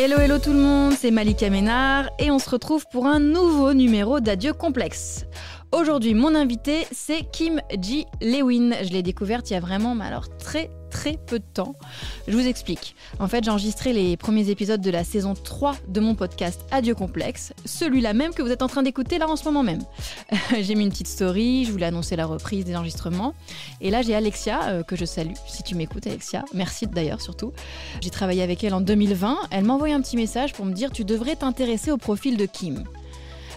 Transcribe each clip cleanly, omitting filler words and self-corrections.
Hello, hello tout le monde, c'est Malika Ménard et on se retrouve pour un nouveau numéro d'Adieu Complexe. Aujourd'hui, mon invité, c'est Kim Ji Lewin. Je l'ai découverte il y a vraiment très peu de temps. Je vous explique. En fait, j'ai enregistré les premiers épisodes de la saison 3 de mon podcast Adieu Complexe, celui-là même que vous êtes en train d'écouter là en ce moment même. J'ai mis une petite story, je voulais annoncer la reprise des enregistrements. Et là, j'ai Alexia, que je salue, si tu m'écoutes Alexia. Merci d'ailleurs surtout. J'ai travaillé avec elle en 2020. Elle m'a envoyé un petit message pour me dire « Tu devrais t'intéresser au profil de Kim ».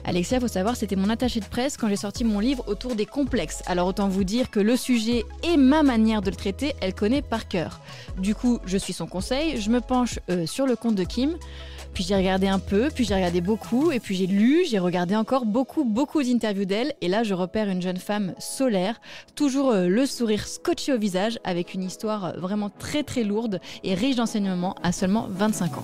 Alexia, faut savoir, c'était mon attachée de presse quand j'ai sorti mon livre autour des complexes. Alors autant vous dire que le sujet et ma manière de le traiter, elle connaît par cœur. Du coup, je suis son conseil, je me penche sur le compte de Kim, puis j'ai regardé un peu, puis j'ai regardé beaucoup, et puis j'ai lu, j'ai regardé encore beaucoup d'interviews d'elle, et là je repère une jeune femme solaire, toujours le sourire scotché au visage, avec une histoire vraiment très lourde et riche d'enseignements à seulement 25 ans.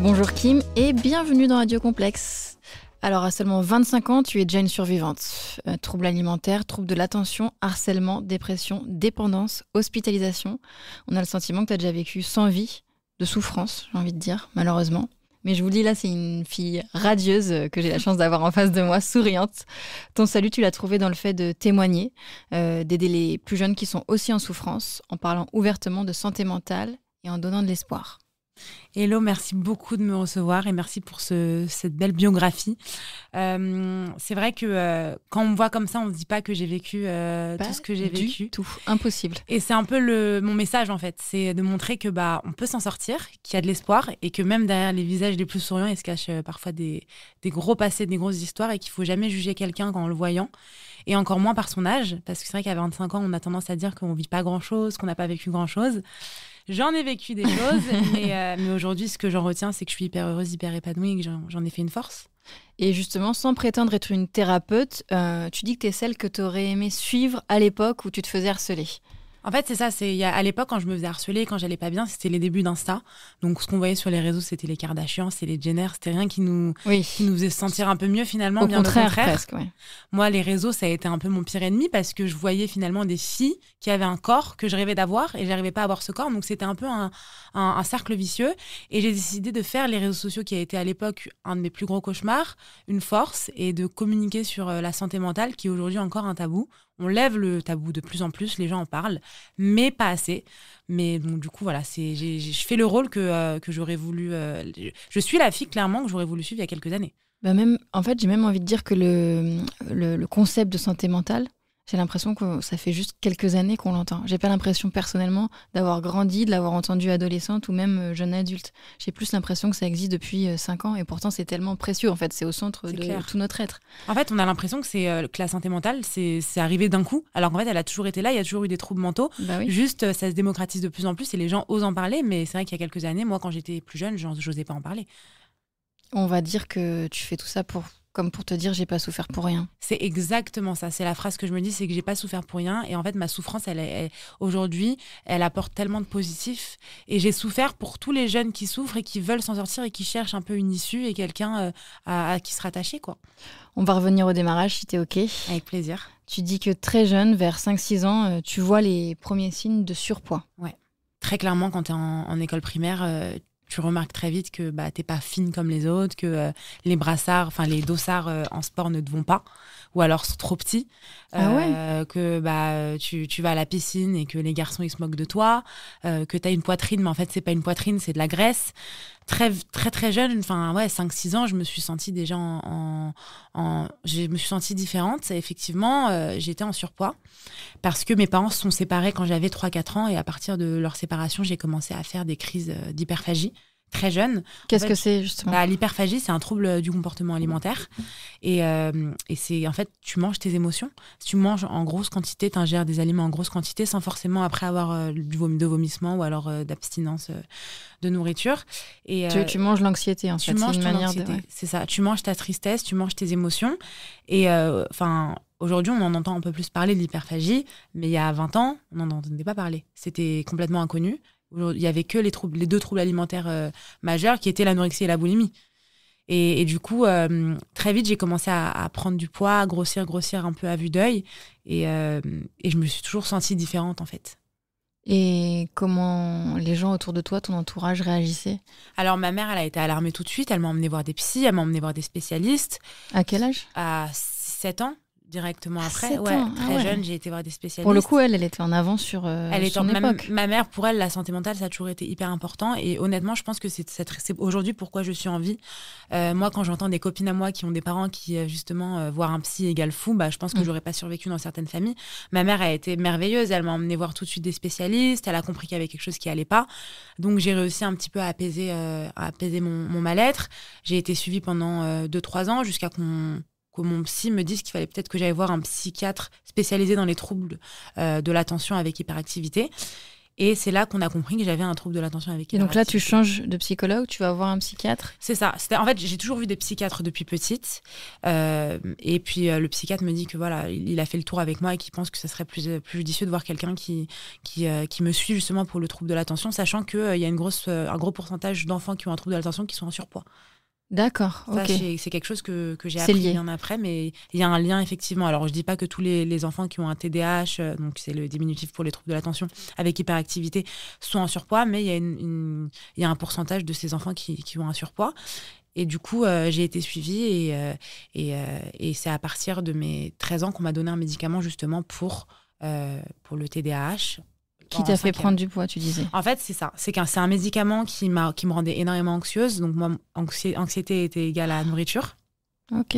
Bonjour Kim et bienvenue dans Radio Complexe. Alors à seulement 25 ans, tu es déjà une survivante. Troubles alimentaires, troubles de l'attention, harcèlement, dépression, dépendance, hospitalisation. On a le sentiment que tu as déjà vécu 100 vies de souffrance, j'ai envie de dire, malheureusement. Mais je vous le dis là, c'est une fille radieuse que j'ai la chance d'avoir en face de moi, souriante. Ton salut, tu l'as trouvé dans le fait de témoigner, d'aider les plus jeunes qui sont aussi en souffrance, en parlant ouvertement de santé mentale et en donnant de l'espoir. Hello, merci beaucoup de me recevoir et merci pour cette belle biographie. C'est vrai que quand on me voit comme ça, on ne se dit pas que j'ai vécu tout ce que j'ai vécu. Tout, impossible. Et c'est un peu mon message en fait, c'est de montrer que on peut s'en sortir, qu'il y a de l'espoir et que même derrière les visages les plus souriants, il se cache parfois des gros passés, des grosses histoires et qu'il ne faut jamais juger quelqu'un en le voyant. Et encore moins par son âge, parce que c'est vrai qu'à 25 ans, on a tendance à dire qu'on ne vit pas grand-chose, qu'on n'a pas vécu grand-chose. J'en ai vécu des choses, mais aujourd'hui, ce que j'en retiens, c'est que je suis hyper heureuse, hyper épanouie et que j'en ai fait une force. Et justement, sans prétendre être une thérapeute, tu dis que tu es celle que tu aurais aimé suivre à l'époque où tu te faisais harceler. En fait, c'est ça. À l'époque, quand je me faisais harceler, quand j'allais pas bien, c'était les débuts d'Insta. Donc, ce qu'on voyait sur les réseaux, c'était les Kardashians, c'était les Jenner. C'était rien qui nous faisait se sentir un peu mieux finalement. Au contraire. Presque, ouais. Moi, les réseaux, ça a été un peu mon pire ennemi parce que je voyais finalement des filles qui avaient un corps que je rêvais d'avoir et j'arrivais pas à avoir ce corps. Donc, c'était un peu un cercle vicieux. Et j'ai décidé de faire les réseaux sociaux qui a été à l'époque un de mes plus gros cauchemars, une force, et de communiquer sur la santé mentale qui est aujourd'hui encore un tabou. On lève le tabou de plus en plus, les gens en parlent, mais pas assez. Mais donc, du coup, voilà, je fais le rôle que j'aurais voulu... je suis la fille, clairement, que j'aurais voulu suivre il y a quelques années. En fait, j'ai même envie de dire que le concept de santé mentale, j'ai l'impression que ça fait juste quelques années qu'on l'entend. J'ai pas l'impression personnellement d'avoir grandi, de l'avoir entendu adolescente ou même jeune adulte. J'ai plus l'impression que ça existe depuis 5 ans et pourtant c'est tellement précieux. En fait, c'est au centre de tout notre être. En fait, on a l'impression que la santé mentale, c'est arrivé d'un coup. Alors qu'en fait, elle a toujours été là, il y a toujours eu des troubles mentaux. Bah oui. Juste, ça se démocratise de plus en plus et les gens osent en parler. Mais c'est vrai qu'il y a quelques années, moi, quand j'étais plus jeune, j'osais pas en parler. On va dire que tu fais tout ça comme pour te dire j'ai pas souffert pour rien. C'est exactement ça. C'est la phrase que je me dis, c'est que j'ai pas souffert pour rien. Et en fait, ma souffrance, aujourd'hui, elle apporte tellement de positif. Et j'ai souffert pour tous les jeunes qui souffrent et qui veulent s'en sortir et qui cherchent un peu une issue et quelqu'un à qui se rattacher, quoi. On va revenir au démarrage si t'es OK. Avec plaisir. Tu dis que très jeune, vers 5-6 ans, tu vois les premiers signes de surpoids. Ouais. Très clairement, quand t'es en école primaire, tu remarques très vite que t'es pas fine comme les autres, que les dossards en sport ne te vont pas, ou alors sont trop petits, que tu vas à la piscine et que les garçons ils se moquent de toi, que t'as une poitrine, mais en fait c'est pas une poitrine, c'est de la graisse. Très très très jeune, 5-6 ans, je me suis sentie déjà je me suis sentie différente. Et effectivement, j'étais en surpoids parce que mes parents se sont séparés quand j'avais 3-4 ans et à partir de leur séparation, j'ai commencé à faire des crises d'hyperphagie. Très jeune. Qu'est-ce que c'est justement ? L'hyperphagie, c'est un trouble du comportement alimentaire. Et c'est en fait, tu manges tes émotions. Si tu manges en grosse quantité, tu ingères des aliments en grosse quantité sans forcément après avoir de vomissement ou alors d'abstinence de nourriture. Et, tu manges l'anxiété en fait. Tu manges une ton manière anxiété, de... c'est ça. Tu manges ta tristesse, tu manges tes émotions. Et aujourd'hui, on en entend un peu plus parler de l'hyperphagie, mais il y a 20 ans, on n'en entendait pas parler. C'était complètement inconnu. Il n'y avait que les 2 troubles alimentaires majeurs qui étaient l'anorexie et la boulimie. Et du coup, très vite, j'ai commencé à prendre du poids, à grossir un peu à vue d'œil. Et je me suis toujours sentie différente, en fait. Et comment les gens autour de toi, ton entourage, réagissaient? Alors, ma mère, elle a été alarmée tout de suite. Elle m'a emmenée voir des psys, elle m'a emmenée voir des spécialistes. À quel âge? À 7 ans, directement après. 7 Ouais, ans, très jeune, j'ai été voir des spécialistes. Pour le coup, elle était en avance sur son époque. Ma mère, pour elle, la santé mentale, ça a toujours été hyper important. Et honnêtement, je pense que c'est aujourd'hui pourquoi je suis en vie. Moi, quand j'entends des copines à moi qui ont des parents qui, justement, voir un psy égale fou, je pense que j'aurais pas survécu dans certaines familles. Ma mère a été merveilleuse. Elle m'a emmenée voir tout de suite des spécialistes. Elle a compris qu'il y avait quelque chose qui allait pas. Donc, j'ai réussi un petit peu à apaiser mon mal-être. J'ai été suivie pendant 2-3 ans jusqu'à que mon psy me dise qu'il fallait peut-être que j'aille voir un psychiatre spécialisé dans les troubles de l'attention avec hyperactivité. Et c'est là qu'on a compris que j'avais un trouble de l'attention avec hyperactivité. Et donc là, tu changes de psychologue, tu vas voir un psychiatre? C'est ça. En fait, j'ai toujours vu des psychiatres depuis petite. Et puis, le psychiatre me dit que voilà, il a fait le tour avec moi et qu'il pense que ça serait plus judicieux de voir quelqu'un qui me suit justement pour le trouble de l'attention, sachant qu'il y a un gros pourcentage d'enfants qui ont un trouble de l'attention qui sont en surpoids. D'accord, ok. Ça, c'est quelque chose que j'ai appris bien après, mais il y a un lien effectivement. Alors, je dis pas que tous les enfants qui ont un TDAH, donc c'est le diminutif pour les troubles de l'attention, avec hyperactivité, sont en surpoids, mais il y a un pourcentage de ces enfants qui ont un surpoids. Et du coup, j'ai été suivie et c'est à partir de mes 13 ans qu'on m'a donné un médicament justement pour le TDAH. Qui t'a fait prendre du poids, tu disais? En fait, c'est ça. C'est un médicament qui me rendait énormément anxieuse. Donc, moi, anxiété était égale à nourriture. Ok.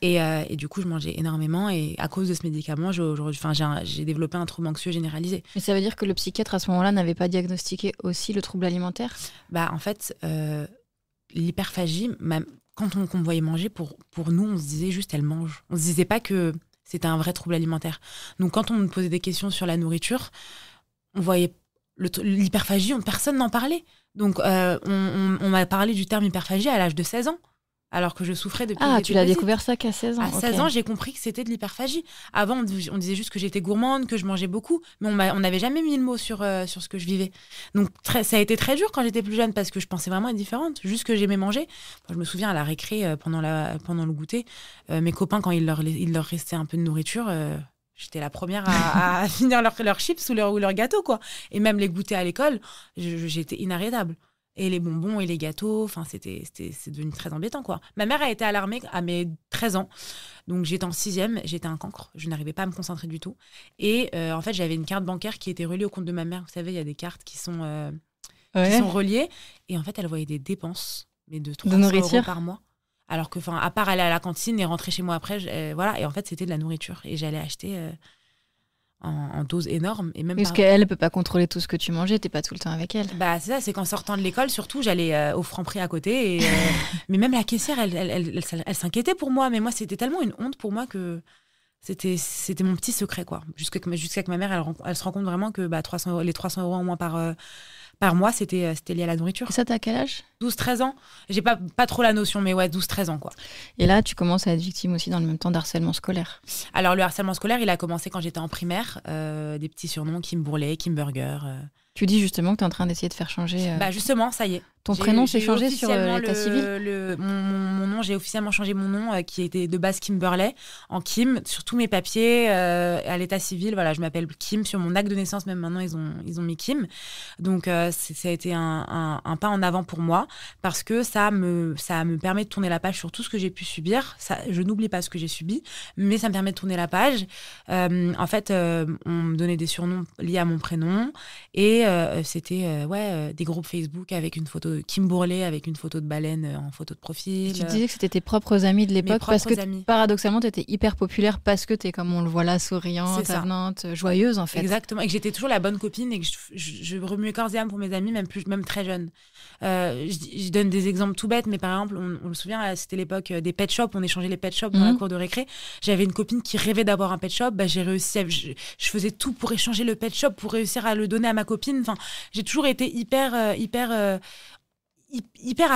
Et du coup, je mangeais énormément. Et à cause de ce médicament, j'ai développé un trouble anxieux généralisé. Mais ça veut dire que le psychiatre, à ce moment-là, n'avait pas diagnostiqué aussi le trouble alimentaire? En fait, l'hyperphagie, quand on me voyait manger, pour nous, on se disait juste, elle mange. On se disait pas que c'était un vrai trouble alimentaire. Donc, quand on me posait des questions sur la nourriture, on voyait l'hyperphagie, personne n'en parlait. Donc, on m'a parlé du terme hyperphagie à l'âge de 16 ans, alors que je souffrais depuis que j'étais tu l'as petite. découvert ça qu'à 16 ans? À 16 ans, j'ai compris que c'était de l'hyperphagie. Avant, on disait juste que j'étais gourmande, que je mangeais beaucoup, mais on n'avait jamais mis le mot sur ce que je vivais. Donc, ça a été très dur quand j'étais plus jeune, parce que je pensais vraiment être différente, juste que j'aimais manger. Moi, je me souviens, à la récré, pendant le goûter, mes copains, quand il leur restait un peu de nourriture... J'étais la première à finir leurs chips ou leur gâteau, quoi. Et même les goûters à l'école, j'étais inarrêtable. Et les bonbons et les gâteaux, c'est devenu très embêtant, quoi. Ma mère a été alarmée à mes 13 ans. Donc, j'étais en 6e, j'étais un cancre. Je n'arrivais pas à me concentrer du tout. Et en fait, j'avais une carte bancaire qui était reliée au compte de ma mère. Vous savez, il y a des cartes qui sont reliées. Et en fait, elle voyait des dépenses, mais de 300 € par mois. Alors que, à part aller à la cantine et rentrer chez moi après, voilà. Et en fait, c'était de la nourriture. Et j'allais acheter en dose énorme. Et même parce qu'elle ne peut pas contrôler tout ce que tu mangeais, t'es pas tout le temps avec elle. C'est ça, c'est qu'en sortant de l'école, surtout, j'allais au Franprix à côté. Mais même la caissière, elle s'inquiétait pour moi. Mais moi, c'était tellement une honte pour moi que c'était mon petit secret, quoi. Jusqu'à que ma mère, elle se rend compte vraiment que les 300 € en moins par mois, c'était lié à la nourriture. Et ça, t'as quel âge? 12-13 ans. J'ai pas trop la notion, mais ouais, 12-13 ans, quoi. Et là, tu commences à être victime aussi dans le même temps d'harcèlement scolaire. Alors, le harcèlement scolaire, il a commencé quand j'étais en primaire. Des petits surnoms, Kim Bourlet, Kim Burger. Tu dis justement que tu es en train d'essayer de faire changer... Justement, ça y est. Ton prénom s'est changé sur l'état civil? Mon nom, j'ai officiellement changé mon nom, qui était de base Kimberley, en Kim, sur tous mes papiers, à l'état civil. Voilà, je m'appelle Kim. Sur mon acte de naissance, même maintenant, ils ont mis Kim. Donc, ça a été un pas en avant pour moi, parce que ça me permet de tourner la page sur tout ce que j'ai pu subir. Je n'oublie pas ce que j'ai subi, mais ça me permet de tourner la page. En fait, on me donnait des surnoms liés à mon prénom, et c'était des groupes Facebook avec une photo de Kim Bourlet, avec une photo de baleine en photo de profil. Tu disais que c'était tes propres amis de l'époque, parce que paradoxalement, tu étais hyper populaire parce que tu es, comme on le voit là, souriante, avenante, joyeuse en fait. Exactement, et que j'étais toujours la bonne copine et que je remuais corps et âme pour mes amis, même très jeune. Je donne des exemples tout bêtes, mais par exemple, on me souvient, c'était l'époque des pet shops, on échangeait les pet shops dans la cour de récré. J'avais une copine qui rêvait d'avoir un pet shop, j'ai réussi, je faisais tout pour échanger le pet shop, pour réussir à le donner à ma copine. Enfin, j'ai toujours été hyper à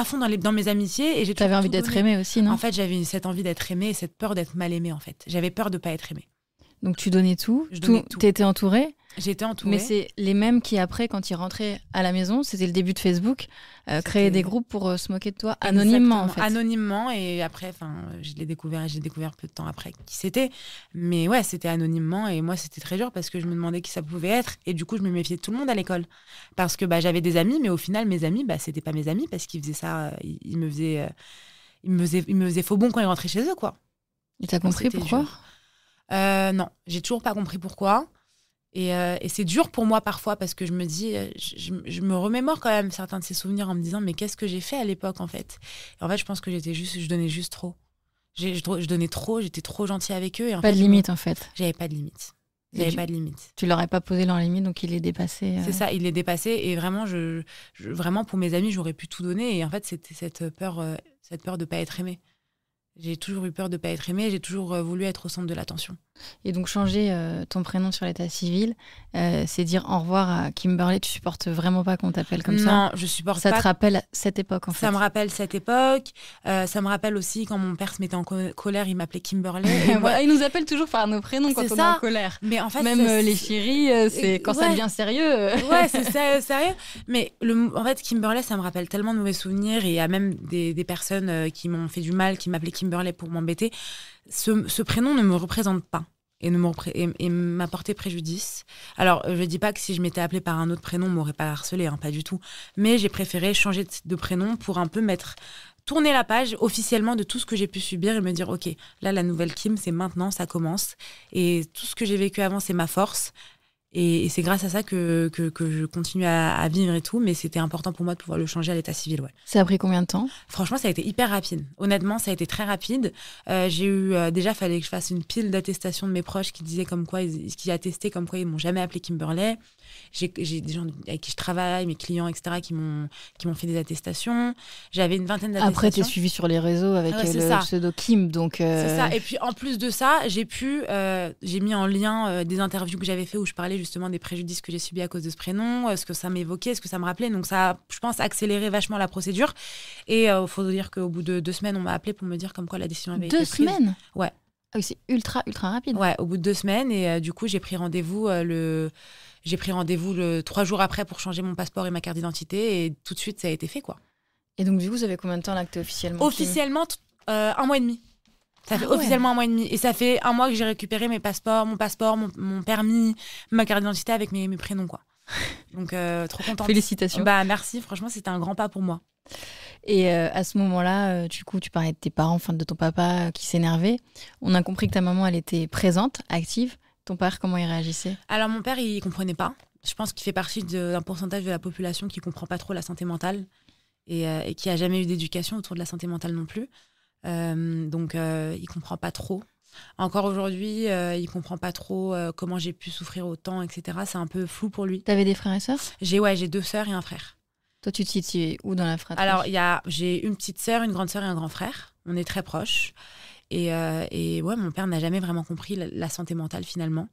fond dans mes amitiés. Et t'avais envie d'être aimée aussi, non? En fait, j'avais cette envie d'être aimée et cette peur d'être mal aimée, en fait. J'avais peur de pas être aimée. Donc tu donnais tout. Je donnais tout. T'étais entourée. J'étais entourée. Mais c'est les mêmes qui, après, quand ils rentraient à la maison, c'était le début de Facebook, créaient des groupes pour se moquer de toi anonymement, en fait. Anonymement, et après, j'ai découvert peu de temps après qui c'était. Mais ouais, c'était anonymement, et moi, c'était très dur parce que je me demandais qui ça pouvait être. Et du coup, je me méfiais de tout le monde à l'école. Parce que j'avais des amis, mais au final, mes amis, c'était pas mes amis parce qu'ils faisaient ça, ils me faisaient faux bon quand ils rentraient chez eux, quoi. Et t'as compris pourquoi ? Non, j'ai toujours pas compris pourquoi. Et c'est dur pour moi parfois parce que je me dis, je me remémore quand même certains de ces souvenirs en me disant mais qu'est-ce que j'ai fait à l'époque en fait. Et en fait, je pense que je donnais juste trop. Je donnais trop, j'étais trop gentille avec eux. Et pas de limite en fait. J'avais pas de limite. Pas de limite. Tu leur as pas posé leur limite, donc il les dépassait. C'est ça, il les dépassait. Et vraiment, vraiment pour mes amis, j'aurais pu tout donner. Et en fait, c'était cette peur de pas être aimée. J'ai toujours eu peur de ne pas être aimée, j'ai toujours voulu être au centre de l'attention. Et donc changer ton prénom sur l'état civil, c'est dire au revoir à Kimberley. Tu supportes vraiment pas qu'on t'appelle comme ça ? Non, je supporte pas. Ça te rappelle cette époque en fait ? Ça me rappelle cette époque. Ça me rappelle aussi quand mon père se mettait en colère, il m'appelait Kimberley. Il nous appelle toujours par nos prénoms quand on est en colère. Mais en fait, même les chéris, c'est quand ça devient sérieux. Ouais, c'est sérieux. Mais en fait, Kimberley, ça me rappelle tellement de mauvais souvenirs. Et il y a même des personnes qui m'ont fait du mal, qui m'appelaient Kimberley pour m'embêter. Ce prénom ne me représente pas et m'a porté préjudice. Alors, je dis pas que si je m'étais appelée par un autre prénom, on m'aurait pas harcelée, hein, pas du tout. Mais j'ai préféré changer de prénom pour un peu tourner la page officiellement de tout ce que j'ai pu subir et me dire, ok, là, la nouvelle Kim, c'est maintenant, ça commence. Et tout ce que j'ai vécu avant, c'est ma force. Et c'est grâce à ça que je continue à vivre et tout, mais c'était important pour moi de pouvoir le changer à l'état civil, ouais. Ça a pris combien de temps ? Franchement, ça a été hyper rapide. Honnêtement, ça a été très rapide. J'ai eu déjà, fallait que je fasse une pile d'attestations de mes proches qui disaient comme quoi, qui attestaient comme quoi ils m'ont jamais appelé Kimberley. J'ai des gens avec qui je travaille, mes clients, etc., qui m'ont fait des attestations. J'avais une vingtaine d'attestations. Après, t'es suivi sur les réseaux avec le pseudo Kim, donc. C'est ça. Et puis en plus de ça, j'ai mis en lien des interviews que j'avais fait où je parlais justement des préjudices que j'ai subis à cause de ce prénom, ce que ça m'évoquait, ce que ça me rappelait. Donc ça a, je pense, accéléré vachement la procédure. Et il faut dire qu'au bout de 2 semaines, on m'a appelé pour me dire comme quoi la décision avait été prise. 2 semaines ? Ouais. Ah oui, c'est ultra rapide. Ouais, au bout de 2 semaines. Et du coup, j'ai pris rendez-vous 3 jours après pour changer mon passeport et ma carte d'identité. Et tout de suite, ça a été fait, quoi. Et donc, du coup, ça fait combien de temps là que t'es officiellement Officiellement, 1 mois et demi. Ça fait officiellement 1 mois et demi. Et ça fait 1 mois que j'ai récupéré mon passeport, mon permis, ma carte d'identité avec mes prénoms, quoi. Donc, trop contente. Félicitations. Merci. Franchement, c'était un grand pas pour moi. Et à ce moment-là, du coup, tu parlais de tes parents, de ton papa qui s'énervait. On a compris que ta maman, elle était présente, active. Ton père, comment il réagissait ? Alors, mon père, il comprenait pas. Je pense qu'il fait partie d'un pourcentage de la population qui comprend pas trop la santé mentale et qui a jamais eu d'éducation autour de la santé mentale non plus. Donc, il comprend pas trop. Encore aujourd'hui, il comprend pas trop comment j'ai pu souffrir autant, etc. C'est un peu flou pour lui. T'avais des frères et sœurs ? J'ai 2 sœurs et un frère. Toi, tu te situes où dans la fratrie ? Alors, j'ai une petite sœur, une grande sœur et un grand frère. On est très proches. Et ouais, mon père n'a jamais vraiment compris la santé mentale finalement.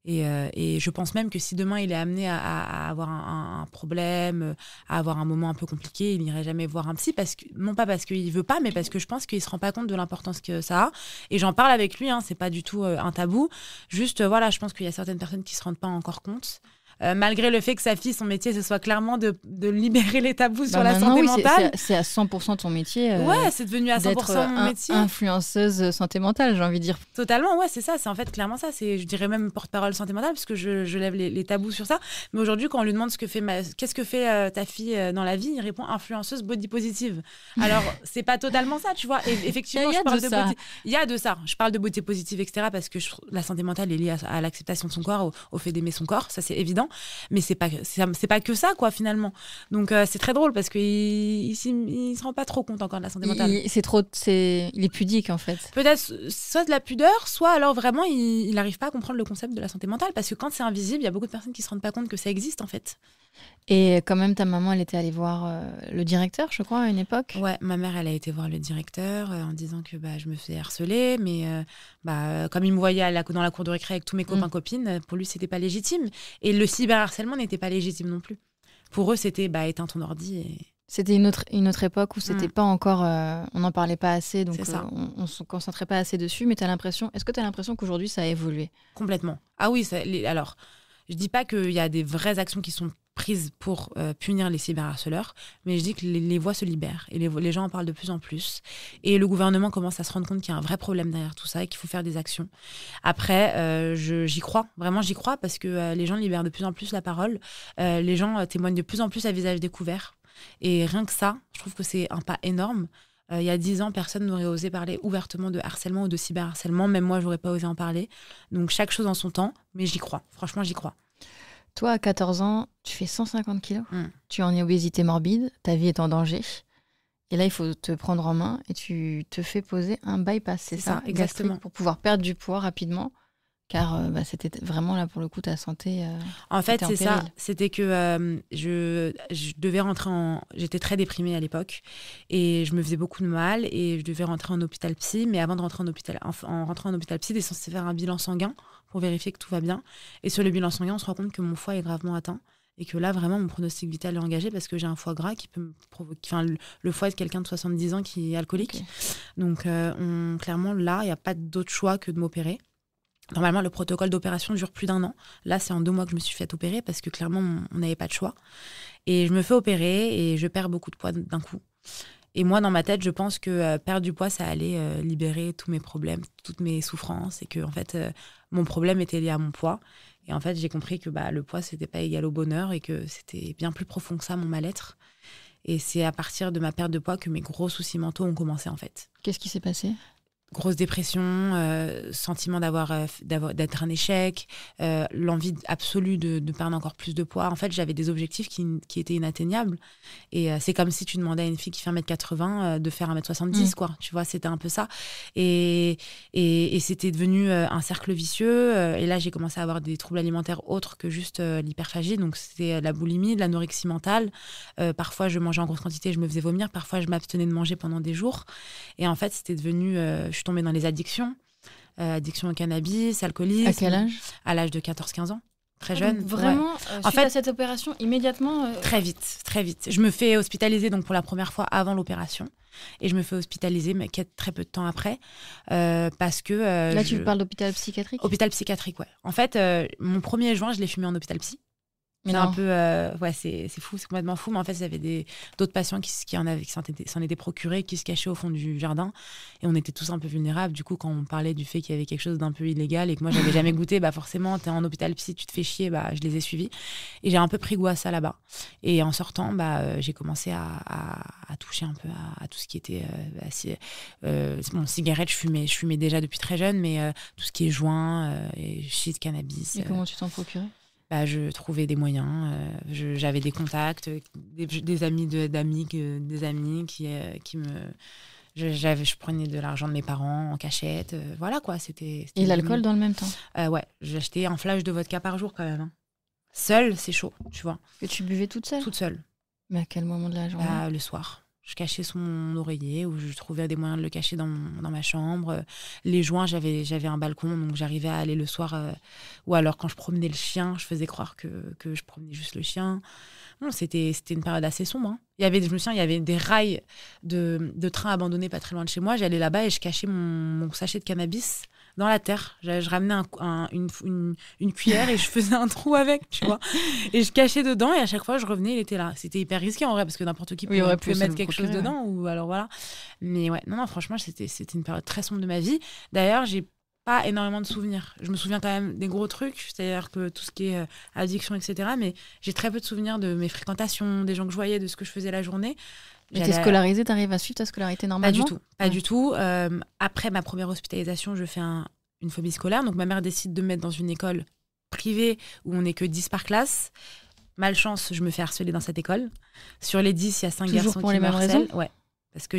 Et je pense même que si demain il est amené à avoir un problème, à avoir un moment un peu compliqué, il n'irait jamais voir un psy, non pas parce qu'il veut pas, mais parce que je pense qu'il se rend pas compte de l'importance que ça a. Et j'en parle avec lui, hein, c'est pas du tout un tabou. Juste, voilà, je pense qu'il y a certaines personnes qui se rendent pas encore compte. Malgré le fait que sa fille, son métier, ce soit clairement de libérer les tabous sur la santé mentale. C'est à 100% ton métier. Ouais, c'est devenu à 100% mon métier. Influenceuse santé mentale, j'ai envie de dire. Totalement, ouais, c'est ça. C'est en fait clairement ça. C'est, je dirais même porte-parole santé mentale, parce que je lève les tabous sur ça. Mais aujourd'hui, quand on lui demande qu'est-ce que fait ta fille dans la vie, il répond influenceuse body positive. Alors, c'est pas totalement ça, tu vois. Et effectivement, je parle de beauté. Il y a de ça. Je parle de beauté positive, etc. Parce que la santé mentale est liée à l'acceptation de son corps, au fait d'aimer son corps. Ça, c'est évident. Mais c'est pas que ça, quoi, finalement. Donc c'est très drôle parce qu'il se rend pas trop compte encore de la santé mentale. Il est pudique en fait. Peut-être soit de la pudeur, soit alors vraiment il n'arrive pas à comprendre le concept de la santé mentale, parce que quand c'est invisible, il y a beaucoup de personnes qui se rendent pas compte que ça existe en fait. Et quand même, ta maman, elle était allée voir le directeur, je crois, à une époque. Ouais, ma mère, elle a été voir le directeur en disant que je me faisais harceler, mais comme il me voyait dans la cour de récré avec tous mes copains copines, pour lui, c'était pas légitime. Et le cyberharcèlement n'était pas légitime non plus. Pour eux, c'était éteins ton ordi C'était une autre époque où c'était pas encore, on n'en parlait pas assez, donc on se concentrait pas assez dessus. Mais est-ce que tu as l'impression qu'aujourd'hui ça a évolué? Complètement. Ah oui, alors, je dis pas qu'il y a des vraies actions qui sont prises pour punir les cyberharceleurs, mais je dis que les voix se libèrent et les gens en parlent de plus en plus. Et le gouvernement commence à se rendre compte qu'il y a un vrai problème derrière tout ça et qu'il faut faire des actions. Après, j'y crois, vraiment j'y crois, parce que les gens libèrent de plus en plus la parole. Les gens témoignent de plus en plus à visage découvert. Et rien que ça, je trouve que c'est un pas énorme. Il y a 10 ans, personne n'aurait osé parler ouvertement de harcèlement ou de cyberharcèlement. Même moi, j'aurais pas osé en parler. Donc, chaque chose en son temps, mais j'y crois. Franchement, j'y crois. Toi, à 14 ans, tu fais 150 kilos. Tu es en obésité morbide. Ta vie est en danger. Et là, il faut te prendre en main et tu te fais poser un bypass, c'est ça, exactement. Pour pouvoir perdre du poids rapidement. Car c'était vraiment là pour le coup ta santé. En fait, c'est ça. C'était que je devais rentrer J'étais très déprimée à l'époque et je me faisais beaucoup de mal et je devais rentrer en hôpital psy. Mais avant de rentrer en rentrant en hôpital psy, il est censé faire un bilan sanguin pour vérifier que tout va bien. Et sur le bilan sanguin, on se rend compte que mon foie est gravement atteint et que là, vraiment, mon pronostic vital est engagé parce que j'ai un foie gras qui peut me provoquer. Enfin, le foie de quelqu'un de 70 ans qui est alcoolique. Okay. Donc, clairement, là, il n'y a pas d'autre choix que de m'opérer. Normalement, le protocole d'opération dure plus d'1 an. Là, c'est en 2 mois que je me suis fait opérer parce que clairement, on n'avait pas de choix. Et je me fais opérer et je perds beaucoup de poids d'un coup. Et moi, dans ma tête, je pense que perdre du poids, ça allait libérer tous mes problèmes, toutes mes souffrances. Et que, en fait, mon problème était lié à mon poids. Et en fait, j'ai compris que le poids, c'était pas égal au bonheur et que c'était bien plus profond que ça, mon mal-être. Et c'est à partir de ma perte de poids que mes gros soucis mentaux ont commencé, en fait. Qu'est-ce qui s'est passé ? Grosse dépression, sentiment d'être un échec, l'envie absolue de perdre encore plus de poids. En fait, j'avais des objectifs qui étaient inatteignables. Et c'est comme si tu demandais à une fille qui fait 1m80 de faire 1m70, quoi. Tu vois, c'était un peu ça. Et c'était devenu un cercle vicieux. Et là, j'ai commencé à avoir des troubles alimentaires autres que juste l'hyperphagie. Donc, c'était la boulimie, de l'anorexie mentale. Parfois, je mangeais en grosse quantité, je me faisais vomir. Parfois, je m'abstenais de manger pendant des jours. Et en fait, c'était devenu... je suis tombée dans les addictions. Addiction au cannabis, alcoolisme. À quel âge ? À l'âge de 14-15 ans. Très jeune. Vraiment, suite à cette opération, immédiatement Très vite, très vite. Je me fais hospitaliser donc pour la première fois avant l'opération. Et je me fais hospitaliser, mais très peu de temps après. Parce que... Là, tu parles d'hôpital psychiatrique ? Hôpital psychiatrique, ouais. En fait, mon 1er juin, je l'ai fumé en hôpital psy. C'est un peu... c'est fou, c'est complètement fou. Mais en fait, il y avait d'autres patients qui s'en étaient procurés, qui se cachaient au fond du jardin. Et on était tous un peu vulnérables. Du coup, quand on parlait du fait qu'il y avait quelque chose d'un peu illégal et que moi, j'avais jamais goûté, forcément, t'es en hôpital psy, tu te fais chier, je les ai suivis. Et j'ai un peu pris goût à ça là-bas. Et en sortant, j'ai commencé à toucher un peu à tout ce qui était... cigarette, je fumais déjà depuis très jeune, mais tout ce qui est joint, shit, cannabis... Et comment tu t'en procurais ? Je trouvais des moyens, j'avais des contacts, des amis d'amis, des amis qui me... Je prenais de l'argent de mes parents en cachette, voilà quoi, c'était Et l'alcool dans le même temps ? Ouais, j'achetais un flash de vodka par jour quand même. Hein. Seule, c'est chaud, tu vois. Et tu buvais toute seule ? Toute seule. Mais à quel moment de la journée ? Le soir. Je cachais sous mon oreiller ou je trouvais des moyens de le cacher dans ma chambre. Les joints, j'avais un balcon, donc j'arrivais à aller le soir. Ou alors, quand je promenais le chien, je faisais croire que je promenais juste le chien. Non, c'était une période assez sombre. Hein. Je me souviens, il y avait des rails de train abandonnés pas très loin de chez moi. J'allais là-bas et je cachais mon sachet de cannabis dans la terre. Je ramenais une cuillère et je faisais un trou avec, tu vois. Et je cachais dedans et à chaque fois, je revenais, il était là. C'était hyper risqué en vrai parce que n'importe qui pouvait mettre quelque chose dedans. Ou alors voilà. Mais ouais, non, franchement, c'était une période très sombre de ma vie. D'ailleurs, j'ai pas énormément de souvenirs. Je me souviens quand même des gros trucs, c'est-à-dire que tout ce qui est addiction, etc. Mais j'ai très peu de souvenirs de mes fréquentations, des gens que je voyais, de ce que je faisais la journée. Et t'es scolarisée, t'arrives à suivre ta scolarité normalement ? Pas du tout. Après ma première hospitalisation, je fais une phobie scolaire. Donc ma mère décide de me mettre dans une école privée où on n'est que 10 par classe. Malchance, je me fais harceler dans cette école. Sur les 10, il y a 5 garçons pour qui les me mêmes harcèlent. raisons ? Ouais. Parce que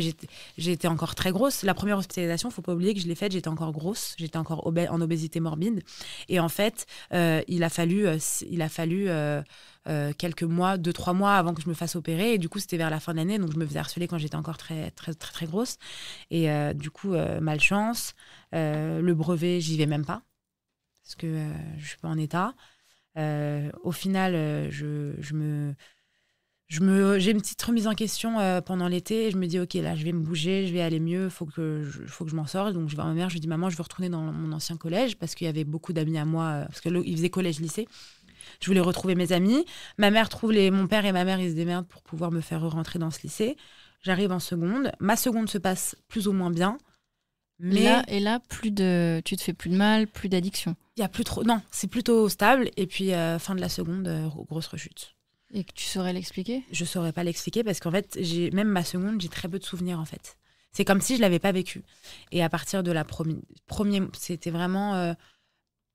j'étais encore très grosse. La première hospitalisation, il ne faut pas oublier que je l'ai faite, j'étais encore grosse, j'étais encore en obésité morbide. Et en fait, il a fallu quelques mois, 2-3 mois avant que je me fasse opérer. Et du coup, c'était vers la fin de l'année, donc je me faisais harceler quand j'étais encore très, très, très, très grosse. Et du coup, malchance. Le brevet, j'y vais même pas, parce que je ne suis pas en état. Au final, je J'ai une petite remise en question pendant l'été. Et je me dis, OK, là, je vais me bouger, je vais aller mieux, faut que je m'en sorte. Donc, je vais à ma mère, je lui dis, maman, je veux retourner dans mon ancien collège parce qu'il y avait beaucoup d'amis à moi, parce qu'il faisait collège-lycée. Je voulais retrouver mes amis. Ma mère mon père et ma mère, ils se démerdent pour pouvoir me faire rentrer dans ce lycée. J'arrive en seconde. Ma seconde se passe plus ou moins bien. Mais là, tu te fais plus de mal, plus d'addiction. Il y a plus trop. Non, c'est plutôt stable. Et puis, fin de la seconde, grosse rechute. Et que tu saurais l'expliquer ? Je saurais pas l'expliquer parce qu'en fait, même ma seconde, j'ai très peu de souvenirs en fait. C'est comme si je l'avais pas vécu. Et à partir de la c'était vraiment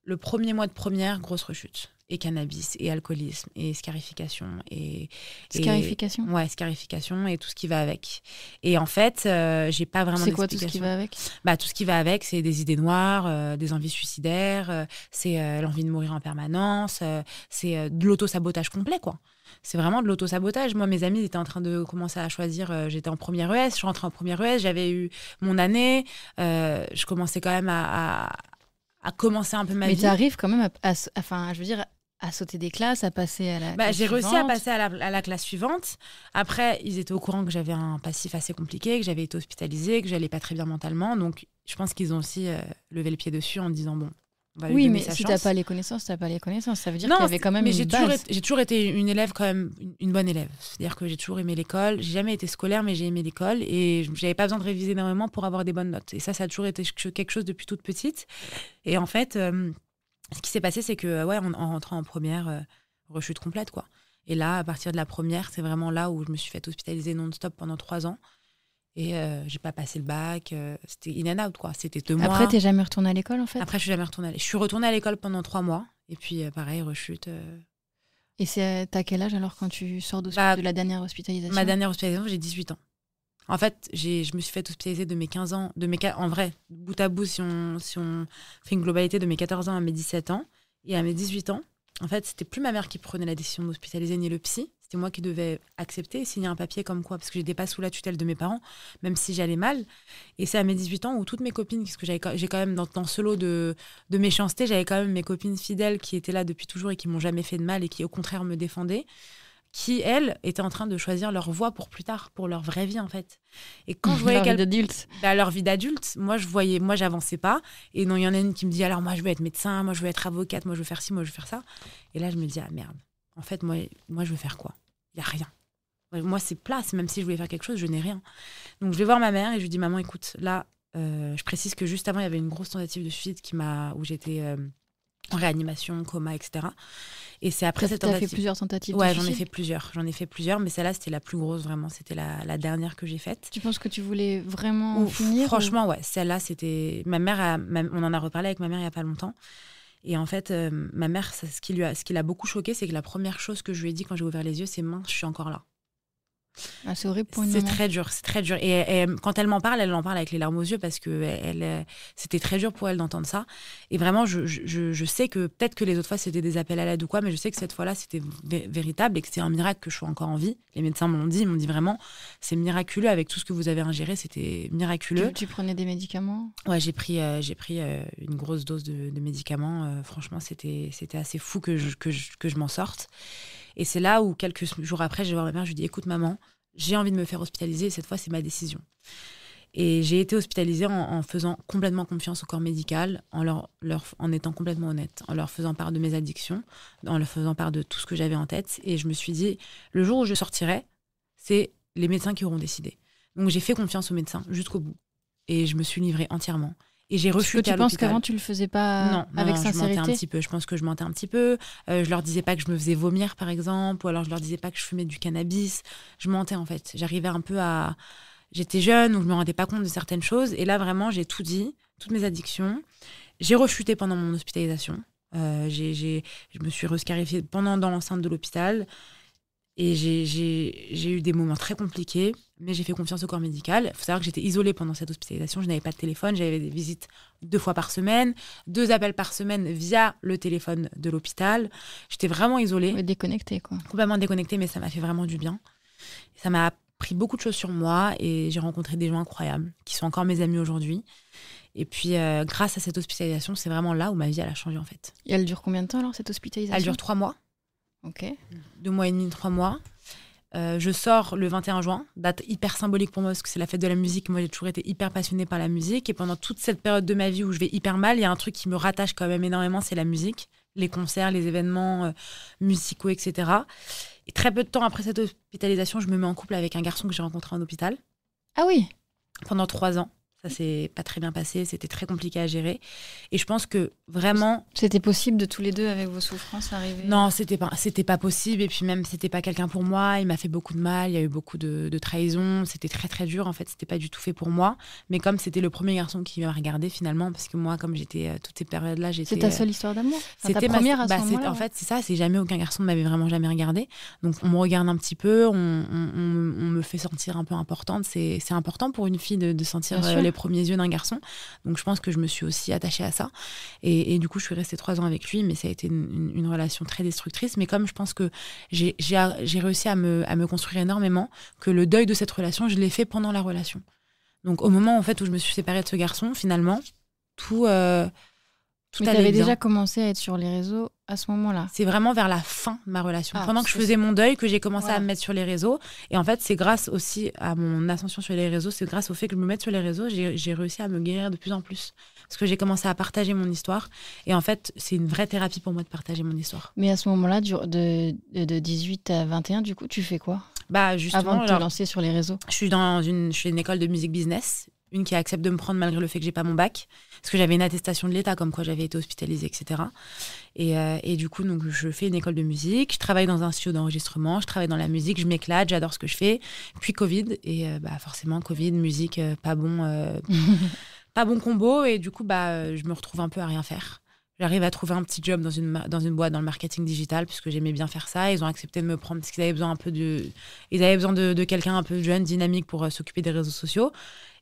le premier mois de première, grosse rechute. Et cannabis, et alcoolisme, et scarification. Scarification ? Ouais, scarification et tout ce qui va avec. Et en fait, j'ai pas vraiment d'explication. C'est quoi tout ce qui va avec ? Tout ce qui va avec, c'est des idées noires, des envies suicidaires, c'est l'envie de mourir en permanence, c'est de l'auto-sabotage complet, quoi. C'est vraiment de l'auto-sabotage. Moi, mes amis étaient en train de commencer à choisir. J'étais en première ES, je rentrais en première ES, j'avais eu mon année. Je commençais quand même à commencer un peu ma vie. Mais tu arrives quand même à sauter des classes, à passer à la classe j'ai suivante. réussi à passer à la classe suivante. Après, ils étaient au courant que j'avais un passif assez compliqué, que j'avais été hospitalisée, que j'allais pas très bien mentalement. Donc, je pense qu'ils ont aussi levé le pied dessus en disant, bon, on va lui donner sa chance. Oui, mais si t'as pas les connaissances, t'as pas les connaissances. Ça veut dire qu'il y avait quand même une base. J'ai toujours été une élève, quand même, une bonne élève. C'est-à-dire que j'ai toujours aimé l'école. J'ai jamais été scolaire, mais j'ai aimé l'école. Et j'avais pas besoin de réviser énormément pour avoir des bonnes notes. Et ça a toujours été quelque chose depuis toute petite. Et en fait, ce qui s'est passé, c'est que, en rentrant en première, rechute complète, quoi. Et là, à partir de la première, c'est vraiment là où je me suis fait hospitaliser non-stop pendant 3 ans. Et j'ai pas passé le bac. C'était in and out, quoi. C'était 2 mois. Après, t'es jamais retournée à l'école, en fait ? Après, je suis jamais retournée. Je suis retournée à l'école pendant 3 mois. Et puis, pareil, rechute. Et t'as quel âge alors quand tu sors de la dernière hospitalisation ? Ma dernière hospitalisation, j'ai 18 ans. En fait, je me suis fait hospitaliser de mes 15 ans. En vrai, bout à bout, si on fait une globalité de mes 14 ans à mes 17 ans. Et à mes 18 ans, en fait, c'était plus ma mère qui prenait la décision d'hospitaliser ni le psy. C'était moi qui devais accepter et signer un papier comme quoi, parce que j'étais pas sous la tutelle de mes parents, même si j'allais mal. Et c'est à mes 18 ans où toutes mes copines, parce que j'ai quand même dans ce lot de méchanceté, j'avais quand même mes copines fidèles qui étaient là depuis toujours et qui m'ont jamais fait de mal et qui au contraire me défendaient, qui, elles, étaient en train de choisir leur voie pour plus tard, pour leur vraie vie, en fait. Et quand je voyais leur vie d'adulte. Leur vie d'adulte, moi, j'avançais pas. Et non, il y en a une qui me dit, alors, moi, je veux être médecin, moi, je veux être avocate, moi, je veux faire ci, moi, je veux faire ça. Et là, je me dis, ah, merde. En fait, moi je veux faire quoi ? Il n'y a rien. Moi, c'est plat. Même si je voulais faire quelque chose, je n'ai rien. Donc, je vais voir ma mère et je lui dis, maman, écoute, là, je précise que juste avant, il y avait une grosse tentative de suicide où j'étais en réanimation, coma, etc. Et c'est après cette tentative. Tu as fait plusieurs tentatives de suicide ? suicide ? J'en ai fait plusieurs, mais celle-là, c'était la plus grosse, vraiment. C'était la dernière que j'ai faite. Tu penses que tu voulais vraiment finir ? Franchement, ouais. Celle-là, c'était... Ma mère, on en a reparlé avec ma mère il n'y a pas longtemps. Et en fait, ma mère, ce qui l'a beaucoup choquée, c'est que la première chose que je lui ai dit quand j'ai ouvert les yeux, c'est « mince, je suis encore là ». Ah, c'est horrible pour une maman. C'est très dur. Et quand elle m'en parle, elle en parle avec les larmes aux yeux parce que c'était très dur pour elle d'entendre ça. Et vraiment, je sais que peut-être que les autres fois, c'était des appels à l'aide ou quoi, mais je sais que cette fois-là, c'était véritable et que c'est un miracle que je sois encore en vie. Les médecins m'ont dit vraiment, c'est miraculeux avec tout ce que vous avez ingéré, c'était miraculeux. Tu prenais des médicaments ? Ouais, j'ai pris une grosse dose de médicaments. Franchement, c'était assez fou que je m'en sorte. Et c'est là où, quelques jours après, je vais voir ma mère, je lui dis « Écoute, maman, j'ai envie de me faire hospitaliser et cette fois, c'est ma décision. » Et j'ai été hospitalisée en faisant complètement confiance au corps médical, en étant complètement honnête, en leur faisant part de mes addictions, en leur faisant part de tout ce que j'avais en tête. Et je me suis dit, le jour où je sortirai, c'est les médecins qui auront décidé. Donc j'ai fait confiance aux médecins jusqu'au bout. Et je me suis livrée entièrement. Et j'ai rechuté à l'hôpital. Tu penses qu'avant, tu le faisais pas avec sincérité ? Je mentais un petit peu. Je pense que je mentais un petit peu. Je leur disais pas que je me faisais vomir, par exemple. Ou alors, je leur disais pas que je fumais du cannabis. Je mentais, en fait. J'arrivais un peu à... J'étais jeune, donc je me rendais pas compte de certaines choses. Et là, vraiment, j'ai tout dit, toutes mes addictions. J'ai rechuté pendant mon hospitalisation. Je me suis rescarifiée dans l'enceinte de l'hôpital. Et j'ai eu des moments très compliqués, mais j'ai fait confiance au corps médical. Il faut savoir que j'étais isolée pendant cette hospitalisation. Je n'avais pas de téléphone. J'avais des visites 2 fois par semaine, 2 appels par semaine via le téléphone de l'hôpital. J'étais vraiment isolée. Ouais, déconnectée, quoi. Complètement déconnectée, mais ça m'a fait vraiment du bien. Ça m'a appris beaucoup de choses sur moi et j'ai rencontré des gens incroyables qui sont encore mes amis aujourd'hui. Et puis, grâce à cette hospitalisation, c'est vraiment là où ma vie elle a changé, en fait. Et elle dure combien de temps, alors, cette hospitalisation ? Elle dure 3 mois. Ok. 2 mois et demi, 3 mois. Je sors le 21 juin, date hyper symbolique pour moi parce que c'est la fête de la musique. Moi, j'ai toujours été hyper passionnée par la musique. Et pendant toute cette période de ma vie où je vais hyper mal, il y a un truc qui me rattache quand même énormément, c'est la musique. Les concerts, les événements musicaux, etc. Et très peu de temps après cette hospitalisation, je me mets en couple avec un garçon que j'ai rencontré en hôpital. Ah oui. Pendant 3 ans. Ça s'est pas très bien passé, c'était très compliqué à gérer. Et je pense que vraiment... C'était possible de tous les deux avec vos souffrances arriver? Non, c'était pas possible. Et puis même, c'était pas quelqu'un pour moi. Il m'a fait beaucoup de mal, il y a eu beaucoup de trahison. C'était très très dur, en fait. C'était pas du tout fait pour moi. Mais comme c'était le premier garçon qui m'a regardé finalement, parce que moi, comme j'étais toutes ces périodes-là, j'étais... C'est ta seule histoire d'amour? C'était ta première à ce moment-là? En fait, c'est ça, c'est jamais aucun garçon ne m'avait vraiment jamais regardé. Donc on me regarde un petit peu, on me fait sentir un peu importante. C'est important pour une fille de sentir les premiers yeux d'un garçon. Donc je pense que je me suis aussi attachée à ça. Et du coup, je suis restée 3 ans avec lui, mais ça a été une relation très destructrice. Mais comme je pense que j'ai réussi à me construire énormément, que le deuil de cette relation, je l'ai fait pendant la relation. Donc au moment en fait, où je me suis séparée de ce garçon, finalement, tout mais tu avais déjà commencé à être sur les réseaux à ce moment-là? C'est vraiment vers la fin de ma relation. Pendant que je faisais mon deuil, que j'ai commencé à me mettre sur les réseaux. Et en fait, c'est grâce aussi à mon ascension sur les réseaux, c'est grâce au fait que je me mette sur les réseaux, j'ai réussi à me guérir de plus en plus. Parce que j'ai commencé à partager mon histoire. Et en fait, c'est une vraie thérapie pour moi de partager mon histoire. Mais à ce moment-là, de 18 à 21, du coup, tu fais quoi? Justement, avant de te lancer sur les réseaux? Je fais une école de musique business. Une qui accepte de me prendre malgré le fait que j'ai pas mon bac, parce que j'avais une attestation de l'État comme quoi j'avais été hospitalisée, etc. Et du coup, donc, je fais une école de musique, je travaille dans un studio d'enregistrement, je travaille dans la musique, je m'éclate, j'adore ce que je fais. Puis Covid, et forcément Covid, musique, pas bon combo, et du coup, je me retrouve un peu à rien faire. J'arrive à trouver un petit job dans une boîte dans le marketing digital, puisque j'aimais bien faire ça. Ils ont accepté de me prendre parce qu'ils avaient besoin de quelqu'un un peu jeune, dynamique pour s'occuper des réseaux sociaux.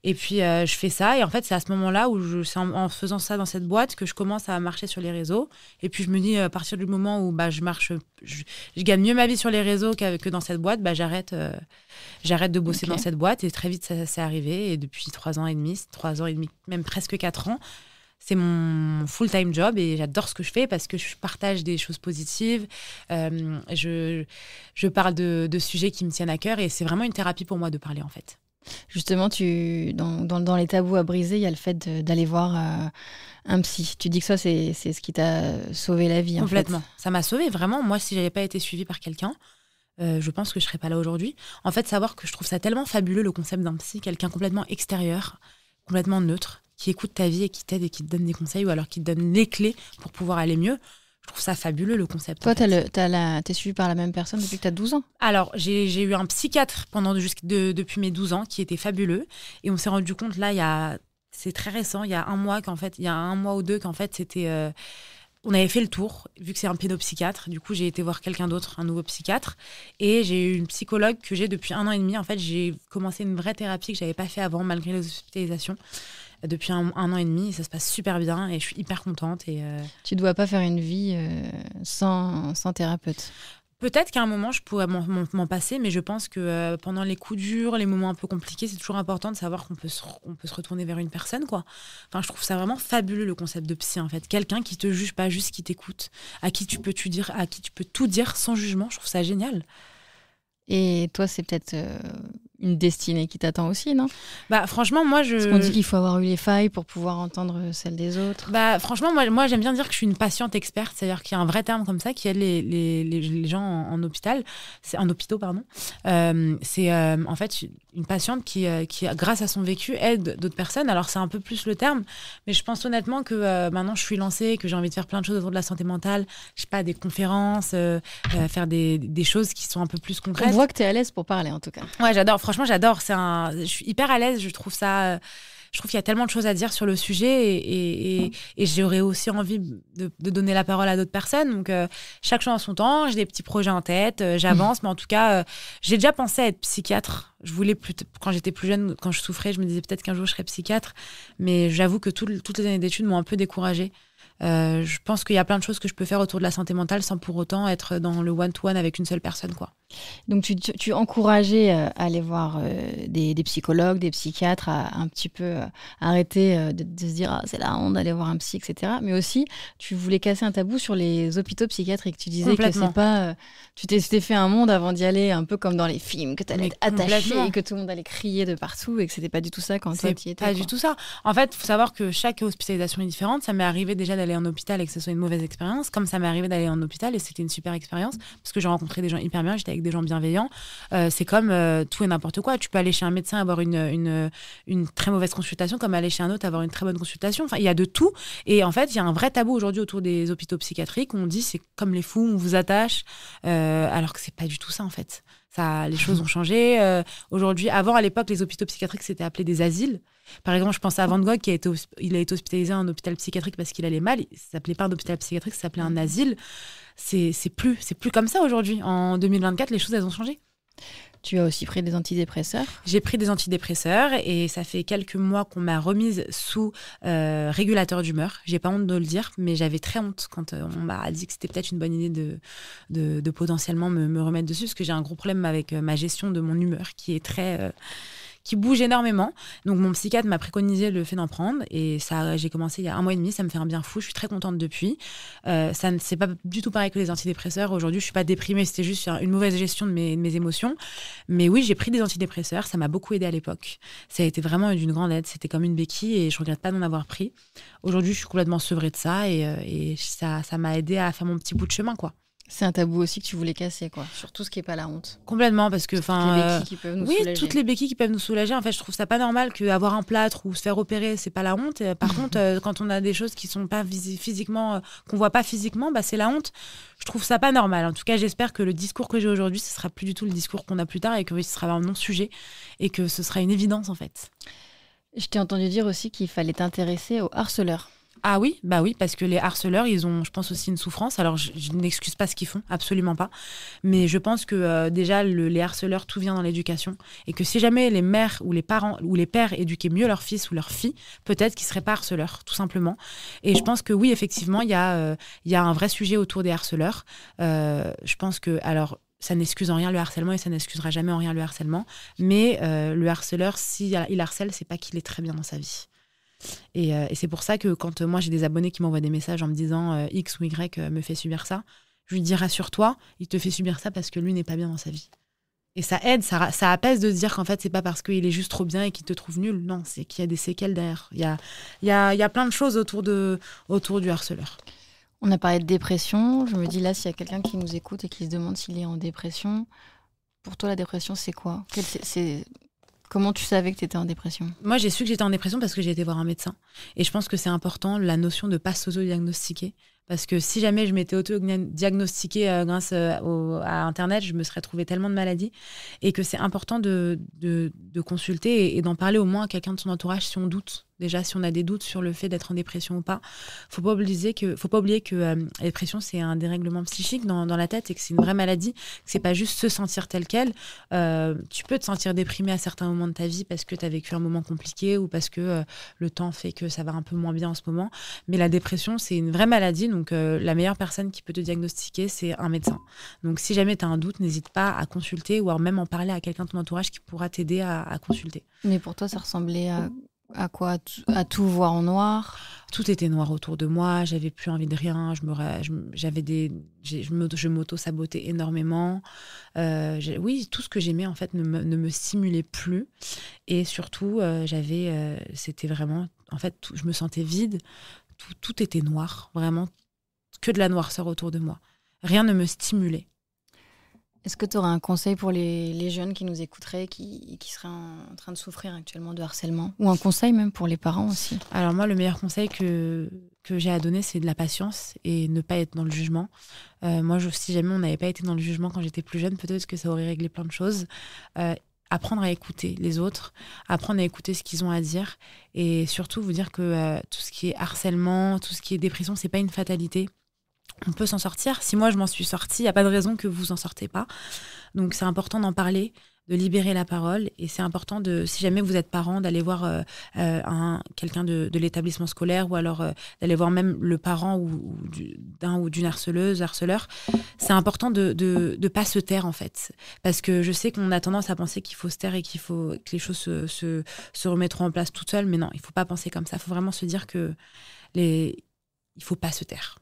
Et puis, je fais ça. Et en fait, c'est à ce moment-là où c'est en faisant ça dans cette boîte que je commence à marcher sur les réseaux. Et puis, je me dis, à partir du moment où je gagne mieux ma vie sur les réseaux que dans cette boîte, j'arrête de bosser dans cette boîte. Et très vite, ça s'est arrivé. Et depuis 3 ans et demi, même presque 4 ans, c'est mon full-time job et j'adore ce que je fais parce que je partage des choses positives. Je parle de sujets qui me tiennent à cœur et c'est vraiment une thérapie pour moi de parler, en fait. Justement, dans les tabous à briser, il y a le fait d'aller voir un psy. Tu dis que ça, c'est ce qui t'a sauvé la vie. Complètement. En fait. Ça m'a sauvée, vraiment. Moi, si j'avais pas été suivie par quelqu'un, je pense que je serais pas là aujourd'hui. En fait, savoir que je trouve ça tellement fabuleux, le concept d'un psy, quelqu'un complètement extérieur, complètement neutre, qui écoute ta vie et qui t'aide et qui te donne des conseils ou alors qui te donne les clés pour pouvoir aller mieux. Je trouve ça fabuleux, le concept. Toi, t'es suivie par la même personne depuis que t'as 12 ans? Alors, j'ai eu un psychiatre depuis mes 12 ans qui était fabuleux. Et on s'est rendu compte, là, c'est très récent, il y a un mois ou deux, qu'en fait, c'était... on avait fait le tour, vu que c'est un pédopsychiatre. Du coup, j'ai été voir quelqu'un d'autre, un nouveau psychiatre. Et j'ai eu une psychologue que j'ai depuis 1 an et demi. En fait, j'ai commencé une vraie thérapie que je n'avais pas fait avant, malgré les hospitalisations. Depuis un an et demi, et ça se passe super bien et je suis hyper contente. Tu ne dois pas faire une vie sans thérapeute? Peut-être qu'à un moment, je pourrais m'en passer, mais je pense que pendant les coups durs, les moments un peu compliqués, c'est toujours important de savoir qu'on peut se retourner vers une personne, quoi. Enfin, je trouve ça vraiment fabuleux, le concept de psy, en fait. Quelqu'un qui te juge pas, juste qui t'écoute, à qui tu peux tout dire sans jugement. Je trouve ça génial. Et toi, c'est peut-être une destinée qui t'attend aussi, non? Franchement, moi, Parce qu'on dit qu'il faut avoir eu les failles pour pouvoir entendre celles des autres. Franchement, moi, j'aime bien dire que je suis une patiente experte. C'est-à-dire qu'il y a un vrai terme comme ça qui aide les gens en hôpital. En hôpitaux, pardon. C'est en fait une patiente qui, grâce à son vécu, aide d'autres personnes. Alors, c'est un peu plus le terme. Mais je pense honnêtement que maintenant, je suis lancée, que j'ai envie de faire plein de choses autour de la santé mentale. Je sais pas, des conférences, faire des choses qui sont un peu plus concrètes. On voit que tu es à l'aise pour parler, en tout cas. Ouais, j'adore. Franchement, j'adore. Je suis hyper à l'aise. Je trouve qu'il y a tellement de choses à dire sur le sujet et j'aurais aussi envie de donner la parole à d'autres personnes. Donc, chaque chose en son temps. J'ai des petits projets en tête. J'avance. Mais en tout cas, j'ai déjà pensé à être psychiatre. Je voulais quand j'étais plus jeune, quand je souffrais, je me disais peut-être qu'un jour je serais psychiatre. Mais j'avoue que toutes les années d'études m'ont un peu découragée. Je pense qu'il y a plein de choses que je peux faire autour de la santé mentale sans pour autant être dans le one-to-one avec une seule personne, quoi. Donc, tu encourageais à aller voir des psychologues, des psychiatres, à un petit peu arrêter de se dire c'est la honte d'aller voir un psy, etc. Mais aussi, tu voulais casser un tabou sur les hôpitaux psychiatriques. Tu disais que c'est pas... tu t'es fait un monde avant d'y aller, un peu comme dans les films, que tu allais être attaché et que tout le monde allait crier de partout et que c'était pas du tout ça quand toi tu y étais. Pas du tout ça. En fait, il faut savoir que chaque hospitalisation est différente. Ça m'est arrivé déjà d'aller en hôpital et que ce soit une mauvaise expérience, comme ça m'est arrivé d'aller en hôpital et c'était une super expérience parce que j'ai rencontré des gens hyper bien, j'étais avec des gens bienveillants. C'est comme tout et n'importe quoi. Tu peux aller chez un médecin avoir une très mauvaise consultation, comme aller chez un autre avoir une très bonne consultation. Enfin, il y a de tout. Et en fait, il y a un vrai tabou aujourd'hui autour des hôpitaux psychiatriques. On dit c'est comme les fous, on vous attache, alors que c'est pas du tout ça en fait. Les choses ont changé. Aujourd'hui, à l'époque, les hôpitaux psychiatriques c'était appelé des asiles. Par exemple, je pense à Van Gogh il a été hospitalisé en hôpital psychiatrique parce qu'il allait mal. Ça s'appelait pas un hôpital psychiatrique, ça s'appelait un asile. C'est plus comme ça aujourd'hui. En 2024, les choses elles ont changé. Tu as aussi pris des antidépresseurs ? J'ai pris des antidépresseurs et ça fait quelques mois qu'on m'a remise sous régulateur d'humeur. J'ai pas honte de le dire, mais j'avais très honte quand on m'a dit que c'était peut-être une bonne idée de potentiellement me remettre dessus, parce que j'ai un gros problème avec ma gestion de mon humeur qui est qui bouge énormément. Donc mon psychiatre m'a préconisé le fait d'en prendre et ça, j'ai commencé il y a 1 mois et demi, ça me fait un bien fou, je suis très contente depuis. C'est pas du tout pareil que les antidépresseurs. Aujourd'hui, je suis pas déprimée, c'était juste une mauvaise gestion de mes émotions. Mais oui, j'ai pris des antidépresseurs, ça m'a beaucoup aidé à l'époque. Ça a été vraiment d'une grande aide, c'était comme une béquille et je regrette pas d'en avoir pris. Aujourd'hui, je suis complètement sevrée de ça et ça m'a aidé à faire mon petit bout de chemin, quoi. C'est un tabou aussi que tu voulais casser, quoi. Sur tout ce qui n'est pas la honte. Complètement, parce que... Toutes les béquilles qui peuvent nous soulager. Oui, toutes les béquilles qui peuvent nous soulager. En fait, je trouve ça pas normal qu'avoir un plâtre ou se faire opérer, c'est pas la honte. Par contre, quand on a des choses qui sont pas physiquement, qu'on voit pas physiquement, c'est la honte. Je trouve ça pas normal. En tout cas, j'espère que le discours que j'ai aujourd'hui, ce sera plus du tout le discours qu'on a plus tard et que ce sera un non-sujet et que ce sera une évidence, en fait. Je t'ai entendu dire aussi qu'il fallait t'intéresser aux harceleurs. Ah oui, parce que les harceleurs, ils ont, je pense, aussi une souffrance. Alors, je n'excuse pas ce qu'ils font, absolument pas. Mais je pense que déjà, les harceleurs, tout vient dans l'éducation. Et que si jamais les mères ou les parents ou les pères éduquaient mieux leur fils ou leur fille, peut-être qu'ils ne seraient pas harceleurs, tout simplement. Et je pense que oui, effectivement, il y a un vrai sujet autour des harceleurs. Je pense que, alors, ça n'excuse en rien le harcèlement et ça n'excusera jamais en rien le harcèlement. Mais le harceleur, s'il harcèle, c'est pas qu'il est très bien dans sa vie. Et c'est pour ça que quand moi j'ai des abonnés qui m'envoient des messages en me disant X ou Y me fait subir ça, je lui dis rassure-toi, il te fait subir ça parce que lui n'est pas bien dans sa vie. Et ça aide, ça apaise de se dire qu'en fait c'est pas parce qu'il est juste trop bien et qu'il te trouve nul, non, c'est qu'il y a des séquelles derrière. Il y a plein de choses autour du harceleur. On a parlé de dépression, je me dis là s'il y a quelqu'un qui nous écoute et qui se demande s'il est en dépression, pour toi la dépression c'est quoi ? Comment tu savais que tu étais en dépression ? Moi, j'ai su que j'étais en dépression parce que j'ai été voir un médecin. Et je pense que c'est important, la notion de ne pas s'auto-diagnostiquer. Parce que si jamais je m'étais auto-diagnostiquée grâce à Internet, je me serais trouvée tellement de maladies. Et que c'est important de consulter et d'en parler au moins à quelqu'un de son entourage si on doute. Déjà, si on a des doutes sur le fait d'être en dépression ou pas, faut pas oublier que la dépression, c'est un dérèglement psychique dans la tête et que c'est une vraie maladie, que c'est pas juste se sentir tel quel. Tu peux te sentir déprimé à certains moments de ta vie parce que tu as vécu un moment compliqué ou parce que le temps fait que ça va un peu moins bien en ce moment. Mais la dépression, c'est une vraie maladie, donc la meilleure personne qui peut te diagnostiquer, c'est un médecin. Donc si jamais tu as un doute, n'hésite pas à consulter ou à même en parler à quelqu'un de ton entourage qui pourra t'aider à consulter. Mais pour toi, ça ressemblait à quoi ? À tout voir en noir ? Tout était noir autour de moi, j'avais plus envie de rien, je m'auto-sabotais énormément. Oui, tout ce que j'aimais en fait ne me stimulait plus. Et surtout, c'était vraiment, en fait, je me sentais vide, tout était noir, vraiment, que de la noirceur autour de moi. Rien ne me stimulait. Est-ce que tu aurais un conseil pour les jeunes qui nous écouteraient, qui seraient en train de souffrir actuellement de harcèlement ? Ou un conseil même pour les parents aussi ? Alors moi, le meilleur conseil que j'ai à donner, c'est de la patience et ne pas être dans le jugement. Si jamais on n'avait pas été dans le jugement quand j'étais plus jeune, peut-être que ça aurait réglé plein de choses. Apprendre à écouter les autres, apprendre à écouter ce qu'ils ont à dire et surtout vous dire que tout ce qui est harcèlement, tout ce qui est dépression, c'est pas une fatalité. On peut s'en sortir. Si moi, je m'en suis sortie, il n'y a pas de raison que vous en sortez pas. Donc, c'est important d'en parler, libérer la parole. Et c'est important, si jamais vous êtes parent, d'aller voir quelqu'un de l'établissement scolaire ou alors d'aller voir même le parent d'un ou d'une harceleur. C'est important de pas se taire, en fait. Parce que je sais qu'on a tendance à penser qu'il faut se taire et que les choses se remettront en place toutes seules. Mais non, il faut pas penser comme ça. Il faut vraiment se dire il faut pas se taire.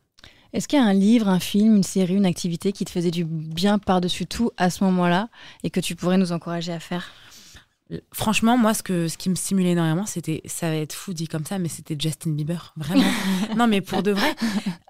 Est-ce qu'il y a un livre, un film, une série, une activité qui te faisait du bien par-dessus tout à ce moment-là et que tu pourrais nous encourager à faire ? Franchement, moi, ce qui me stimulait énormément, ça va être fou dit comme ça, mais c'était Justin Bieber, vraiment. Non, mais pour de vrai.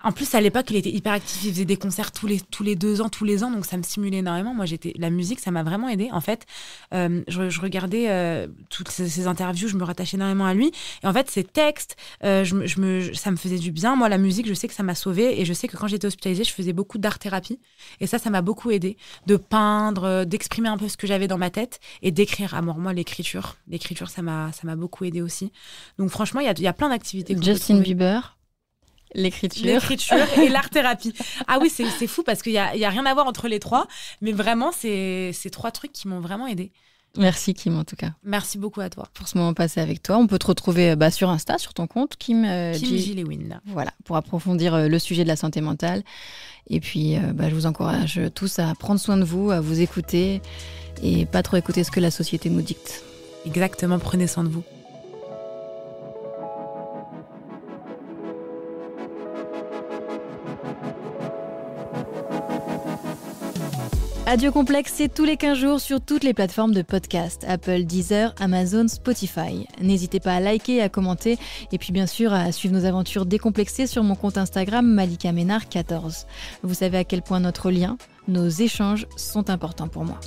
En plus, à l'époque, il était hyper actif, il faisait des concerts tous les 2 ans, tous les ans, donc ça me stimulait énormément. Moi, la musique, ça m'a vraiment aidée. En fait, je regardais toutes ces interviews, je me rattachais énormément à lui. Et en fait, ces textes, ça me faisait du bien. Moi, la musique, je sais que ça m'a sauvée. Et je sais que quand j'étais hospitalisée, je faisais beaucoup d'art-thérapie. Et ça m'a beaucoup aidée. De peindre, d'exprimer un peu ce que j'avais dans ma tête et d'écrire. À moi, l'écriture, ça m'a beaucoup aidé aussi. Donc franchement, il y a plein d'activités. Justin Bieber, l'écriture et l'art-thérapie. Ah oui, c'est fou parce qu'il y a rien à voir entre les trois, mais vraiment, c'est 3 trucs qui m'ont vraiment aidé. Merci Kim, en tout cas. Merci beaucoup à toi. Pour ce moment passé avec toi. On peut te retrouver sur Insta, sur ton compte, Kim G. Lewin. Voilà, pour approfondir le sujet de la santé mentale. Et puis, je vous encourage tous à prendre soin de vous, à vous écouter et pas trop écouter ce que la société nous dicte. Exactement, prenez soin de vous. Adieu Complexe, c'est tous les 15 jours sur toutes les plateformes de podcast, Apple, Deezer, Amazon, Spotify. N'hésitez pas à liker, à commenter et puis bien sûr à suivre nos aventures décomplexées sur mon compte Instagram MalikaMénard14. Vous savez à quel point notre lien, nos échanges sont importants pour moi.